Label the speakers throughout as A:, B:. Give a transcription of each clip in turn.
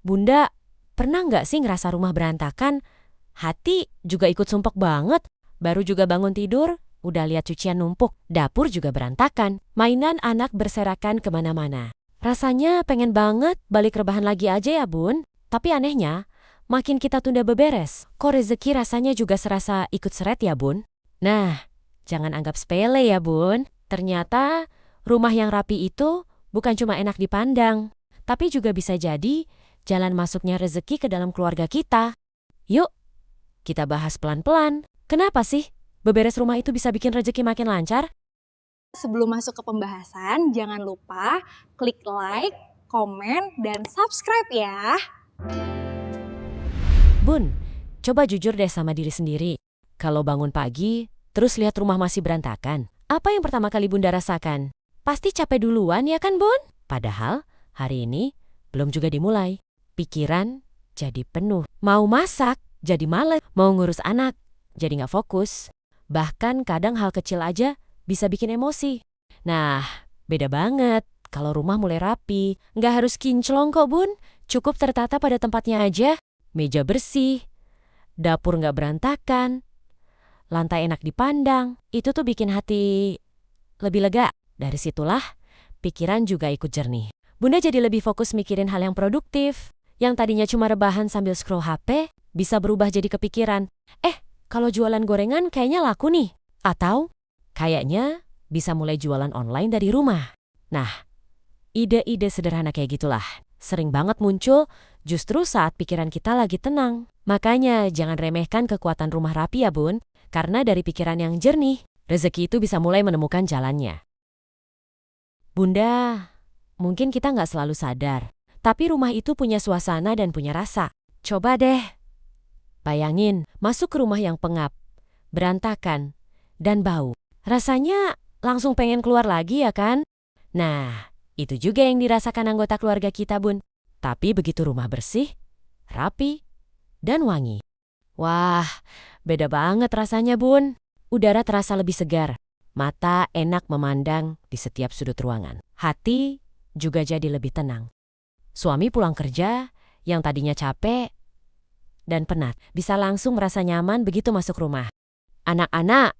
A: Bunda, pernah nggak sih ngerasa rumah berantakan? Hati juga ikut sumpek banget. Baru juga bangun tidur, udah lihat cucian numpuk. Dapur juga berantakan. Mainan anak berserakan kemana-mana. Rasanya pengen banget balik rebahan lagi aja ya bun. Tapi anehnya, makin kita tunda beberes, kok rezeki rasanya juga serasa ikut seret ya bun? Nah, jangan anggap sepele ya bun. Ternyata rumah yang rapi itu bukan cuma enak dipandang, tapi juga bisa jadi jalan masuknya rezeki ke dalam keluarga kita. Yuk, kita bahas pelan-pelan. Kenapa sih beberes rumah itu bisa bikin rezeki makin lancar?
B: Sebelum masuk ke pembahasan, jangan lupa klik like, komen, dan subscribe ya.
A: Bun, coba jujur deh sama diri sendiri. Kalau bangun pagi, terus lihat rumah masih berantakan, apa yang pertama kali Bunda rasakan? Pasti capek duluan ya kan Bun? Padahal hari ini belum juga dimulai. Pikiran jadi penuh. Mau masak, jadi males. Mau ngurus anak, jadi nggak fokus. Bahkan kadang hal kecil aja bisa bikin emosi. Nah, beda banget kalau rumah mulai rapi. Nggak harus kinclong kok Bun. Cukup tertata pada tempatnya aja. Meja bersih, dapur nggak berantakan, lantai enak dipandang. Itu tuh bikin hati lebih lega. Dari situlah pikiran juga ikut jernih. Bunda jadi lebih fokus mikirin hal yang produktif. Yang tadinya cuma rebahan sambil scroll HP, bisa berubah jadi kepikiran, kalau jualan gorengan kayaknya laku nih. Atau kayaknya bisa mulai jualan online dari rumah. Nah, ide-ide sederhana kayak gitulah sering banget muncul justru saat pikiran kita lagi tenang. Makanya jangan remehkan kekuatan rumah rapi ya bun, karena dari pikiran yang jernih, rezeki itu bisa mulai menemukan jalannya. Bunda, mungkin kita nggak selalu sadar, tapi rumah itu punya suasana dan punya rasa. Coba deh, bayangin masuk ke rumah yang pengap, berantakan, dan bau. Rasanya langsung pengen keluar lagi ya kan? Nah, itu juga yang dirasakan anggota keluarga kita bun. Tapi begitu rumah bersih, rapi, dan wangi. Wah, beda banget rasanya bun. Udara terasa lebih segar. Mata enak memandang di setiap sudut ruangan. Hati juga jadi lebih tenang. Suami pulang kerja yang tadinya capek dan penat, bisa langsung merasa nyaman begitu masuk rumah. Anak-anak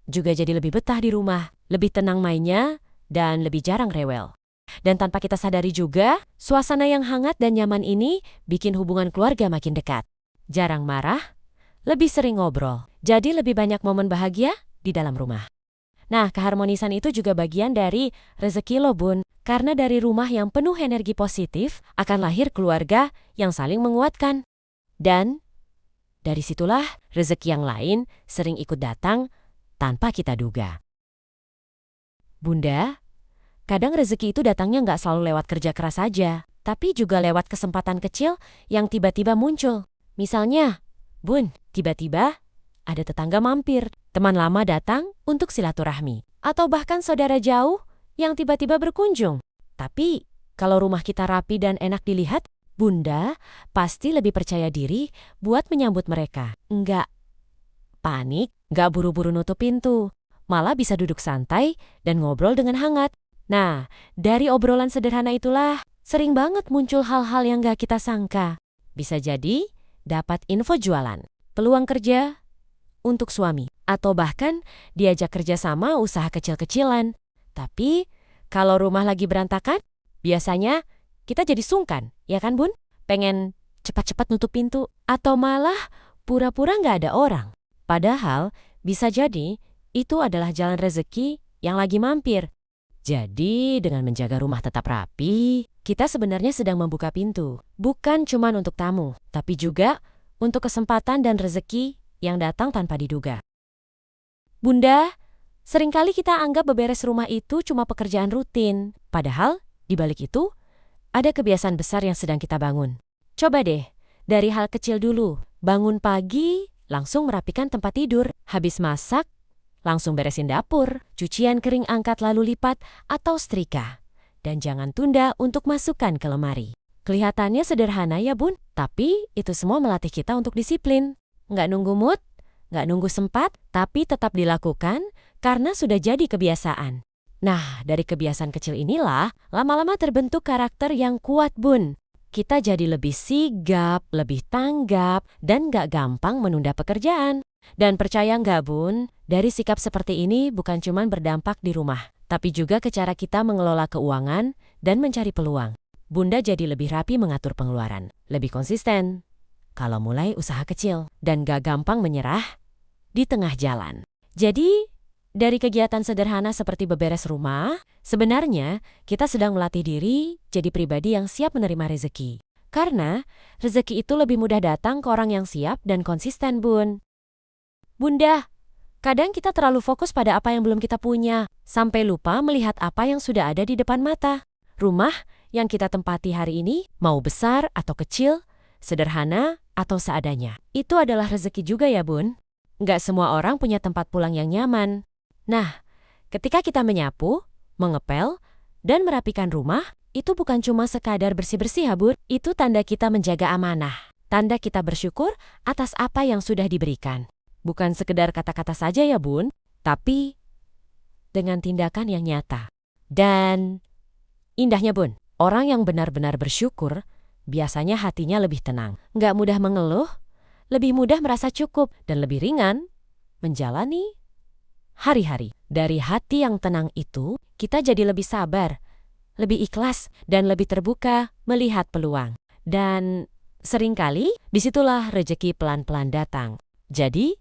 A: juga jadi lebih betah di rumah, lebih tenang mainnya, dan lebih jarang rewel. Dan tanpa kita sadari juga, suasana yang hangat dan nyaman ini bikin hubungan keluarga makin dekat. Jarang marah, lebih sering ngobrol. Jadi lebih banyak momen bahagia di dalam rumah. Nah, keharmonisan itu juga bagian dari rezeki lo bun. Karena dari rumah yang penuh energi positif akan lahir keluarga yang saling menguatkan. Dan dari situlah rezeki yang lain sering ikut datang tanpa kita duga. Bunda, kadang rezeki itu datangnya nggak selalu lewat kerja keras saja, tapi juga lewat kesempatan kecil yang tiba-tiba muncul. Misalnya, Bun, tiba-tiba ada tetangga mampir, teman lama datang untuk silaturahmi, atau bahkan saudara jauh yang tiba-tiba berkunjung. Tapi, kalau rumah kita rapi dan enak dilihat, Bunda pasti lebih percaya diri buat menyambut mereka. Nggak panik, nggak buru-buru nutup pintu, malah bisa duduk santai dan ngobrol dengan hangat. Nah, dari obrolan sederhana itulah sering banget muncul hal-hal yang gak kita sangka. Bisa jadi dapat info jualan, peluang kerja untuk suami, atau bahkan diajak kerja sama usaha kecil-kecilan. Tapi kalau rumah lagi berantakan, biasanya kita jadi sungkan, ya kan bun? Pengen cepat-cepat nutup pintu, atau malah pura-pura gak ada orang. Padahal bisa jadi itu adalah jalan rezeki yang lagi mampir. Jadi, dengan menjaga rumah tetap rapi, kita sebenarnya sedang membuka pintu. Bukan cuma untuk tamu, tapi juga untuk kesempatan dan rezeki yang datang tanpa diduga. Bunda, seringkali kita anggap beberes rumah itu cuma pekerjaan rutin. Padahal, di balik itu, ada kebiasaan besar yang sedang kita bangun. Coba deh, dari hal kecil dulu. Bangun pagi, langsung merapikan tempat tidur. Habis masak, langsung beresin dapur, cucian kering angkat lalu lipat atau setrika. Dan jangan tunda untuk masukkan ke lemari. Kelihatannya sederhana ya bun, tapi itu semua melatih kita untuk disiplin. Nggak nunggu mood, nggak nunggu sempat, tapi tetap dilakukan karena sudah jadi kebiasaan. Nah, dari kebiasaan kecil inilah lama-lama terbentuk karakter yang kuat bun. kita jadi lebih sigap, lebih tanggap, dan gak gampang menunda pekerjaan. Dan percaya nggak Bun, dari sikap seperti ini bukan cuma berdampak di rumah, tapi juga ke cara kita mengelola keuangan dan mencari peluang. Bunda jadi lebih rapi mengatur pengeluaran, lebih konsisten kalau mulai usaha kecil, dan gak gampang menyerah di tengah jalan. Jadi, dari kegiatan sederhana seperti beberes rumah, sebenarnya kita sedang melatih diri jadi pribadi yang siap menerima rezeki. Karena rezeki itu lebih mudah datang ke orang yang siap dan konsisten, Bun. Bunda, kadang kita terlalu fokus pada apa yang belum kita punya, sampai lupa melihat apa yang sudah ada di depan mata. Rumah yang kita tempati hari ini, mau besar atau kecil, sederhana atau seadanya, itu adalah rezeki juga ya, Bun. Nggak semua orang punya tempat pulang yang nyaman. Nah, ketika kita menyapu, mengepel, dan merapikan rumah, itu bukan cuma sekadar bersih-bersih ya, Bun. Itu tanda kita menjaga amanah. Tanda kita bersyukur atas apa yang sudah diberikan. Bukan sekedar kata-kata saja ya, Bun, tapi dengan tindakan yang nyata. Dan indahnya, Bun, orang yang benar-benar bersyukur, biasanya hatinya lebih tenang. Nggak mudah mengeluh, lebih mudah merasa cukup, dan lebih ringan menjalani hari-hari. Dari hati yang tenang itu, kita jadi lebih sabar, lebih ikhlas, dan lebih terbuka melihat peluang. Dan seringkali disitulah rezeki pelan-pelan datang. Jadi,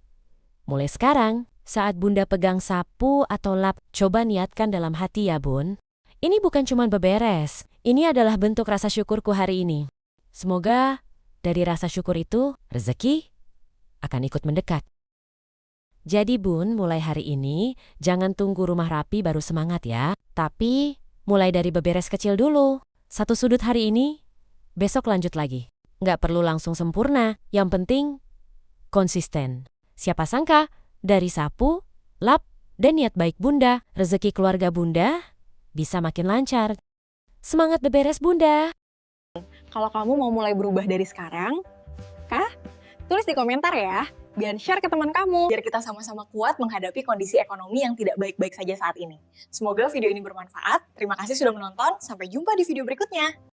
A: mulai sekarang, saat Bunda pegang sapu atau lap, coba niatkan dalam hati ya, Bun. Ini bukan cuma beberes, ini adalah bentuk rasa syukurku hari ini. Semoga dari rasa syukur itu, rezeki akan ikut mendekat. Jadi Bun, mulai hari ini, jangan tunggu rumah rapi baru semangat ya. Tapi, mulai dari beberes kecil dulu. Satu sudut hari ini, besok lanjut lagi. Nggak perlu langsung sempurna, yang penting konsisten. Siapa sangka, dari sapu, lap, dan niat baik Bunda, rezeki keluarga Bunda bisa makin lancar. Semangat beberes Bunda!
B: Kalau kamu mau mulai berubah dari sekarang, tulis di komentar ya. Dan share ke teman kamu, biar kita sama-sama kuat menghadapi kondisi ekonomi yang tidak baik-baik saja saat ini. Semoga video ini bermanfaat. Terima kasih sudah menonton. Sampai jumpa di video berikutnya.